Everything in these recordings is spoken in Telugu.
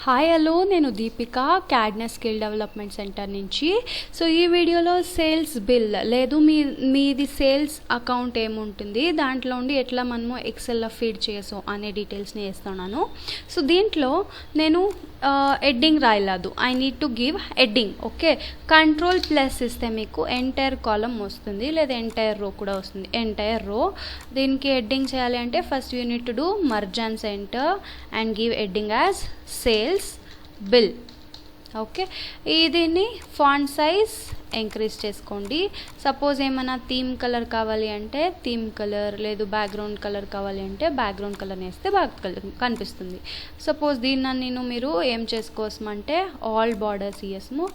హాయ్ హలో నేను Deepika CAD NEST skill development centre నుంచి. సో ఈ వీడియోలో సేల్స్ బిల్ లేదు మీది సేల్స్ అకౌంట్ ఏముంటుంది, దాంట్లో ఉండి ఎట్లా మనము ఎక్సెల్లో ఫీడ్ చేసాం అనే డీటెయిల్స్ని వేస్తున్నాను. సో దీంట్లో నేను హెడ్డింగ్ రాయలేదు, I need to give heading. Okay, control plus ఇస్తే మీకు ఎంటైర్ కాలమ్ వస్తుంది, లేదా ఎంటైర్ రో కూడా వస్తుంది. ఎంటైర్ రో దీనికి హెడ్డింగ్ చేయాలి అంటే first you need to do merge and centre and give heading as sales bill. Okay, దీన్ని ఫాంట్ సైజ్ ఎంక్రీజ్ చేసుకోండి. సపోజ్ ఏమైనా థీమ్ కలర్ కావాలి అంటే థీమ్ కలర్, లేదు బ్యాక్గ్రౌండ్ కలర్ కావాలి అంటే బ్యాక్గ్రౌండ్ కలర్ వేస్తే బాగా కనిపిస్తుంది. సపోజ్ దీన్ని మీరు ఏం చేసుకోసమంటే ఆల్ బార్డర్స్ ఇయస్ము,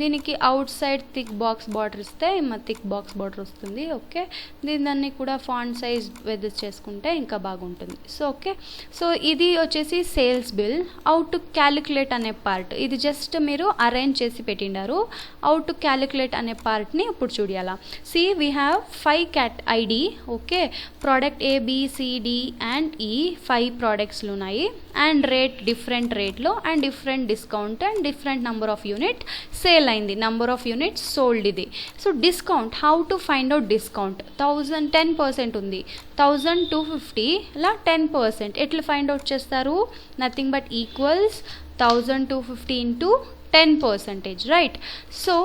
దీనికి out side thick box border ఇస్తే థిక్ బాక్స్ బార్డర్ వస్తుంది. ఓకే, దీన్ని కూడా ఫాంట్ సైజ్ వెదర్ చేసుకుంటే ఇంకా బాగుంటుంది. సో ఓకే, సో ఇది వచ్చేసి sales bill. How to calculate అనే పార్ట్, ఇది జస్ట్ మీరు అరేంజ్ చేసి పెట్టిండారు. హౌ టు క్యాలిక్యులేట్ అనే పార్ట్ని ఇప్పుడు చూడాలా. C we have 5 CAT ID. Okay, product ABCD and ఈ 5 ప్రోడక్ట్స్లు ఉన్నాయి అండ్ రేట్ డిఫరెంట్ రేట్లో and different discount and different number of unit sale అయింది, నంబర్ ఆఫ్ యూనిట్స్ సోల్డ్ ఇది. So discount, how to find out discount. 10% ఉంది, 1250 ఇలా 10%. ఎట్లా ఫైండ్ అవుట్ చేస్తారు? Nothing but equals 1250 into 10%, right? So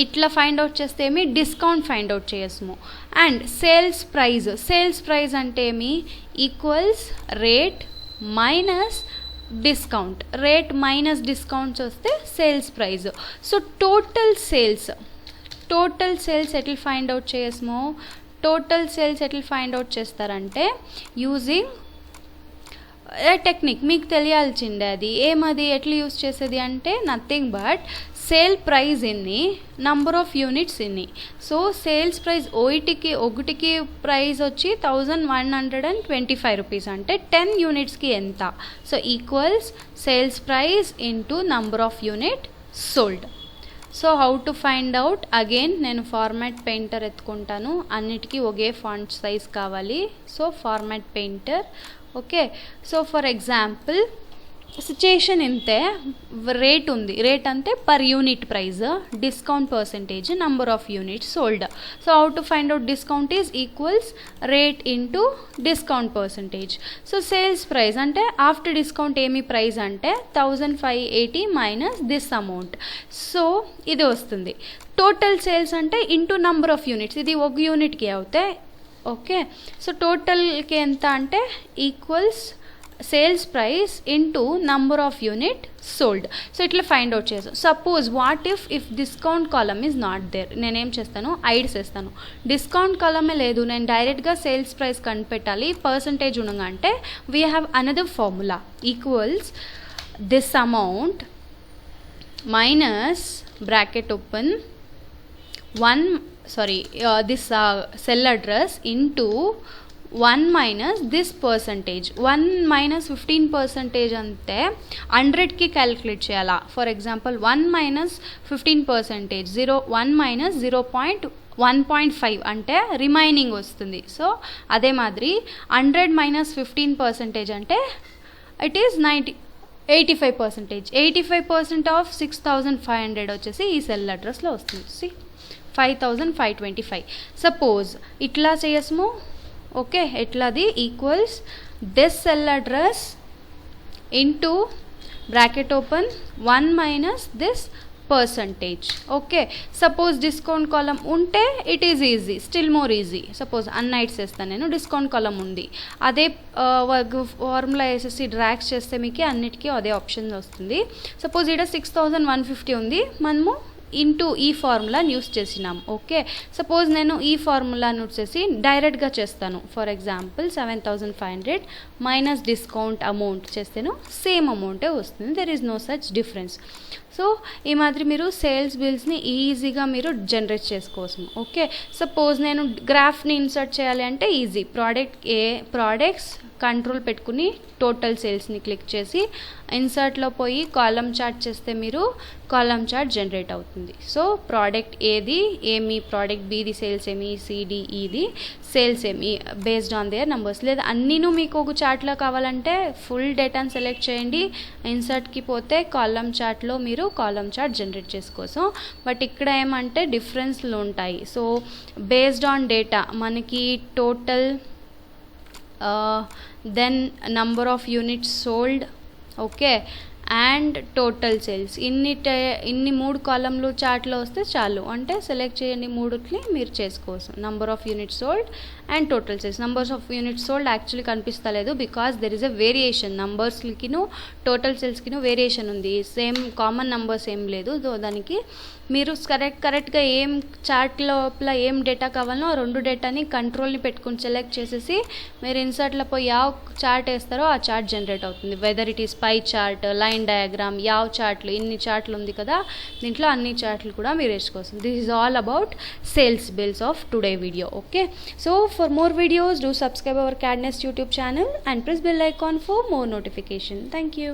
ఇట్లా ఫైండ్ అవుట్ చేస్తే ఏమి డిస్కౌంట్ ఫైండ్ అవుట్ చేయము. అండ్ సేల్స్ ప్రైస్ అంటే ఏమి equals rate minus discount. Rate minus discounts వస్తే sales price. So total sales ఎట్లా ఫైండ్ అవుట్ చేయము? టోటల్ సేల్స్ ఎట్లా ఫైండ్ అవుట్ చేస్తారంటే యూజింగ్ టెక్నిక్. మీకు తెలియాల్సిందే అది ఏమది, ఎట్లా యూజ్ చేసేది అంటే నథింగ్ బట్ సేల్ ప్రైస్ ఎన్ని, నంబర్ ఆఫ్ యూనిట్స్ ఎన్ని. సో సేల్స్ ప్రైస్ ఒకటికి ప్రైస్ వచ్చి 1125 రూపీస్ అంటే 10 యూనిట్స్కి ఎంత? So equals sales price into number of unit sold. So how to find out, again నేను ఫార్మాట్ పెయింటర్ ఎత్తుకుంటాను, అన్నిటికీ ఒకే ఫాంట్ సైజ్ కావాలి. So format painter. Okay, so for example situation ఇంతే, రేట్ ఉంది, రేట్ అంతే per unit price, discount percentage, number of units sold. So how to find out discount is equals rate into discount percentage. So sales price అంటే ఆఫ్టర్ డిస్కౌంట్ ఏమి ప్రైస్ అంటే 1580 మైనస్ దిస్ అమౌంట్. సో ఇది వస్తుంది. టోటల్ సేల్స్ అంటే ఇంటూ నంబర్ ఆఫ్ యూనిట్స్, ఇది ఒక యూనిట్కి అవుతాయి. ఓకే, సో టోటల్కి ఎంత అంటే equals sales price into number of unit sold. So ఇట్లా ఫైండ్ అవుట్ చేస్తాను. Suppose what if discount column is not there, నేనేం చేస్తాను ఐడ్స్ వేస్తాను. డిస్కౌంట్ కాలమే లేదు, నేను డైరెక్ట్గా సేల్స్ ప్రైస్ కనిపెట్టాలి, పర్సంటేజ్ ఉండగా అంటే we have another formula equals this amount minus bracket open this cell address into 1 minus this percentage. 1 minus 15% అంటే 100కి క్యాలిక్యులేట్ చేయాలా. ఫర్ ఎగ్జాంపుల్ 1 minus 15%, 1 minus 0.1.5 అంటే రిమైనింగ్ వస్తుంది. సో అదే మాదిరి 100 minus 15% అంటే ఇట్ ఈస్ 85%. 85% ఆఫ్ 6500 వచ్చేసి ఈ సెల్ అడ్రస్లో వస్తుంది. 5525. సపోజ్ ఇట్లా చేయస్ము. ఓకే, ఎట్లాది equals this cell address into bracket open 1 minus this percentage. Okay, suppose discount column ఉంటే it is easy, still more easy. Suppose అన్నైట్స్ వేస్తాను నేను, డిస్కౌంట్ కాలం ఉంది, అదే ఫార్ములా వేసేసి డ్రాగ్స్ చేస్తే మీకు అన్నిటికీ అదే ఆప్షన్ వస్తుంది. సపోజ్ ఇక్కడ 6150 ఉంది, మనము ఇంటూ ఈ ఫార్ములాని యూస్ చేసినాం. ఓకే, సపోజ్ నేను ఈ ఫార్ములాని యూస్ చేసి డైరెక్ట్గా చేస్తాను. For example 7500 minus discount amount చేస్తేను సేమ్ అమౌంటే వస్తుంది, there is no such difference. So ఈ మాదిరి మీరు సేల్స్ బిల్స్ని ఈజీగా మీరు జనరేట్ చేసుకోవచ్చు. ఓకే, సపోజ్ నేను గ్రాఫ్ని ఇన్సర్ట్ చేయాలి అంటే ఈజీ, ప్రోడక్ట్స్ కంట్రోల్ పెట్టుకుని టోటల్ సేల్స్ని క్లిక్ చేసి ఇన్సర్ట్లో పోయి కాలమ్ చార్ట్ చేస్తే మీరు కాలమ్ చార్ట్ జనరేట్ అవుతుంది. సో ప్రోడక్ట్ ఏది ఏమి, ప్రోడక్ట్ బిది సేల్స్ ఏమి, సిడిఈది సేల్స్ ఏమి బేస్డ్ ఆన్ దేర్ నంబర్స్. లేదా అన్నీను మీకు ఒక చార్ట్లో కావాలంటే ఫుల్ డేటాను సెలెక్ట్ చేయండి, ఇన్సర్ట్కి పోతే కాలమ్ చార్ట్లో మీరు కాలమ్ చార్ట్ జనరేట్ చేసుకోసం. బట్ ఇక్కడ ఏమంటే డిఫరెన్స్లు ఉంటాయి. సో బేస్డ్ ఆన్ డేటా మనకి total then number of units sold, okay, and total sales ఇన్ని 3 కాలంలు చార్ట్లో వస్తే చాలు. అంటే సెలెక్ట్ చేయండి, 3ని మీరు చేసుకోవచ్చు. Number of units sold and total sales. Numbers of units sold actually కనిపిస్తలేదు because there is a variation. నంబర్స్కిను టోటల్ సేల్స్కిను వేరియేషన్ ఉంది, సేమ్ కామన్ నంబర్స్ ఏం లేదు. సో దానికి మీరు కరెక్ట్గా ఏం చార్ట్ లోపల ఏం డేటా కావాలో ఆ 2 డేటాని కంట్రోల్ని పెట్టుకుని సెలెక్ట్ చేసేసి మీరు ఇన్సర్ట్లో పోయి యావ చార్ట్ వేస్తారో ఆ చార్ట్ జనరేట్ అవుతుంది. Whether it is pie chart, line diagram, యావ్ చార్ట్లు, ఇన్ని చార్ట్లు ఉంది కదా, దీంట్లో అన్ని చార్ట్లు కూడా మీరు వేసుకోవచ్చు. This is all about sales bills of today video. Okay, so for more videos do subscribe our CAD NEST YouTube channel and press bell icon for more notification. Thank you.